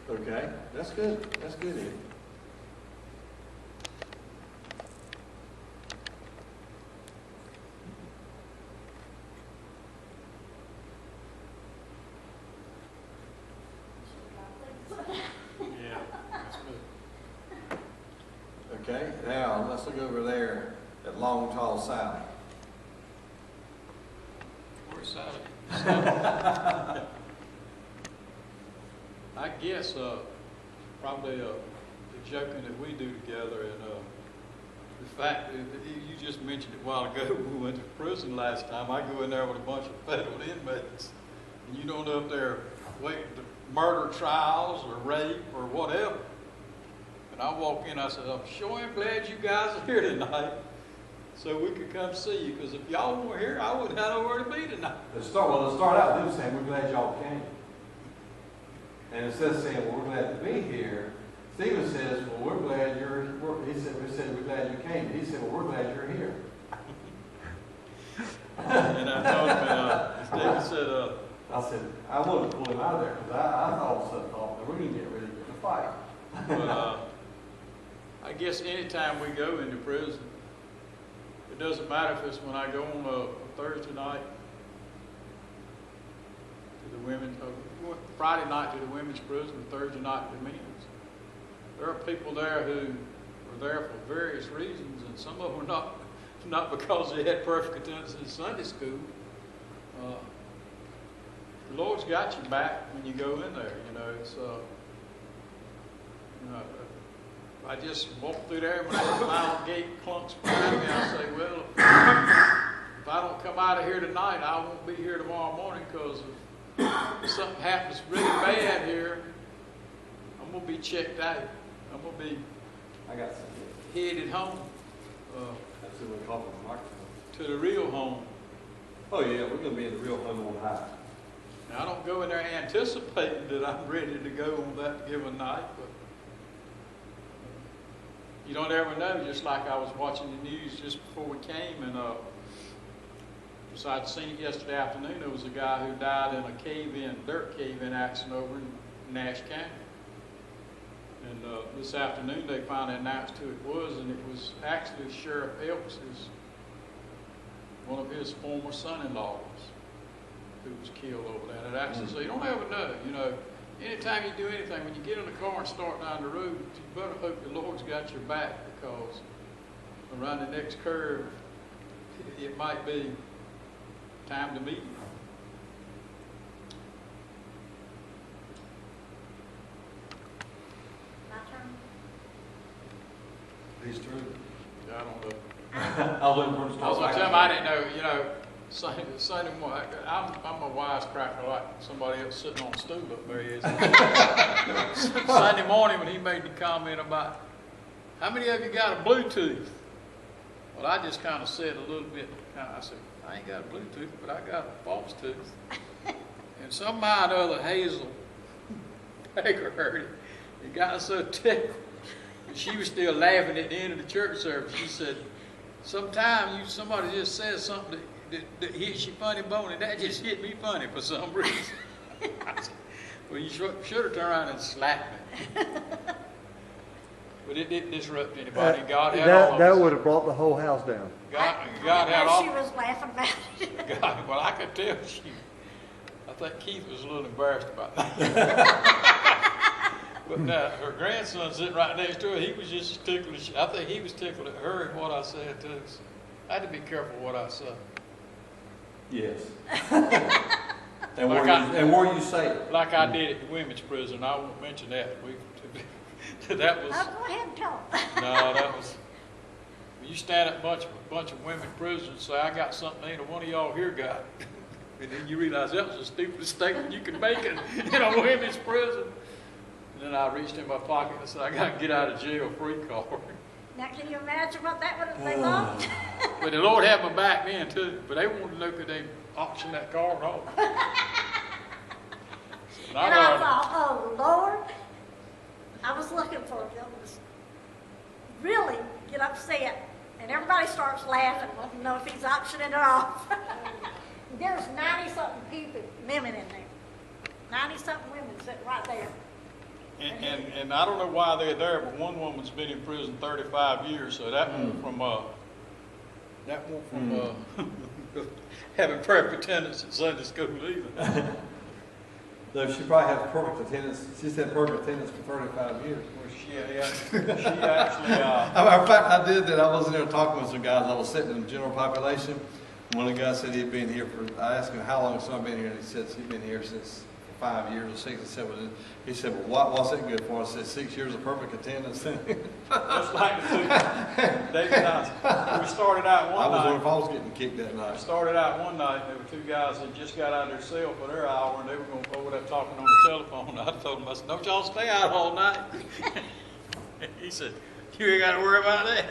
Okay, that's good. That's good, Eddie. Yeah, that's good. Okay, now let's look over there at Long Tall Sally. Where's Sally? I guess probably the joking that we do together, and the fact that you just mentioned it a while ago when we went to prison last time. I go in there with a bunch of federal inmates, and you don't know if they're waiting to murder trials or rape or whatever. And I walk in, I said, I'm sure am glad you guys are here tonight so we could come see you, because if y'all weren't here, I wouldn't have nowhere to be tonight. Let's start out with them saying, we're glad y'all came. And instead of saying, well, we're glad to be here, Stephen says, well, we're glad you're here. We said, we're glad you came. He said, well, we're glad you're here. And I told him, Stephen said, I said, I wanted to pull him out of there because I all of a sudden thought that we're going to get ready to fight. but I guess anytime we go into prison, it doesn't matter if it's when I go on a Thursday night to the women's, Friday night to the women's prison, Thursday night to the men's. There are people there who are there for various reasons, and some of them are not because they had perfect attendance in Sunday school. The Lord's got your back when you go in there. You know, it's I just walk through there, and when that final gate clunks behind me, I say, well, if I don't come out of here tonight, I won't be here tomorrow morning, because if something happens really bad here, I'm going to be checked out. I'm going to be headed home. That's what we call it, the microphone. To the real home. Oh yeah, we're going to be in the real home on high. Now, I don't go in there anticipating that I'm ready to go on that given night, but you don't ever know. Just like I was watching the news just before we came, and so I'd seen it yesterday afternoon. There was a guy who died in a dirt cave-in accident over in Nash County. And this afternoon they finally announced who it was, and it was actually Sheriff Elks, one of his former son-in-laws, who was killed over there. And it actually, so you don't ever know. You know, anytime you do anything, when you get in the car and start down the road, you better hope the Lord's got your back, because around the next curve, it might be time to meet you. He's true. I don't know. I was looking for him to I was start going to tell back. him I didn't know, you know, Sunday morning, I'm a wisecracker like somebody else sitting on a stool up there is. Sunday morning when he made the comment about, how many of you got a Bluetooth? Well, I just kind of said a little bit, I said, I ain't got a Bluetooth, but I got a false tooth. And somehow or other, Hazel Baker heard it. It got so tickled. And she was still laughing at the end of the church service. She said, sometimes somebody just says something that hits you funny bone, and that just hit me funny for some reason. I said, well, you should have turned around and slapped me. But it didn't disrupt anybody. God had all of us. That would have brought the whole house down. God had all. She was laughing about it. God, well, I could tell I think Keith was a little embarrassed about that. But now, her grandson sitting right next to her, he was just as ticklish. I think he was tickled at her and what I said too. So I had to be careful what I said. Yes. And where you say it. Like I did at the women's prison. I won't mention that. That was. I'll go ahead and talk. No, that was. When you stand at a bunch of women prisoners and say, I got something ain't one of y'all here got. And then you realize that was the stupidest statement you can make in a women's prison. And then I reached in my pocket and said, I got to get out of jail free card. Now, can you imagine what that would have been like? But the Lord had my back then too. But they wanted to know, could they auction that card off? And I thought, oh Lord, I was looking for them to really get upset. And everybody starts laughing, wanting to know if he's auctioning it off. There's 90-something women in there. 90-something women sitting right there. And I don't know why they're there, but one woman's been in prison 35 years, so that went from having prayer for attendance at Sunday school either. So she probably has perfect attendance. She's had perfect attendance for 35 years. Well, she actually, In fact, I did that. I was in there talking with some guys. I was sitting in the general population. One of the guys said he'd been here I asked him how long has someone been here, and he said he'd been here since 5 years or 6 or 7. He said, well, what's that good for? I said, 6 years of perfect attendance. just like the two, David and I, we started out I one was wondering night. if I was getting kicked that We night. started out one night, and there were 2 guys that just got out of their cell for their hour, and they were going to over there talking on the telephone. I told them, I said, don't y'all stay out all night. He said, you ain't got to worry about that.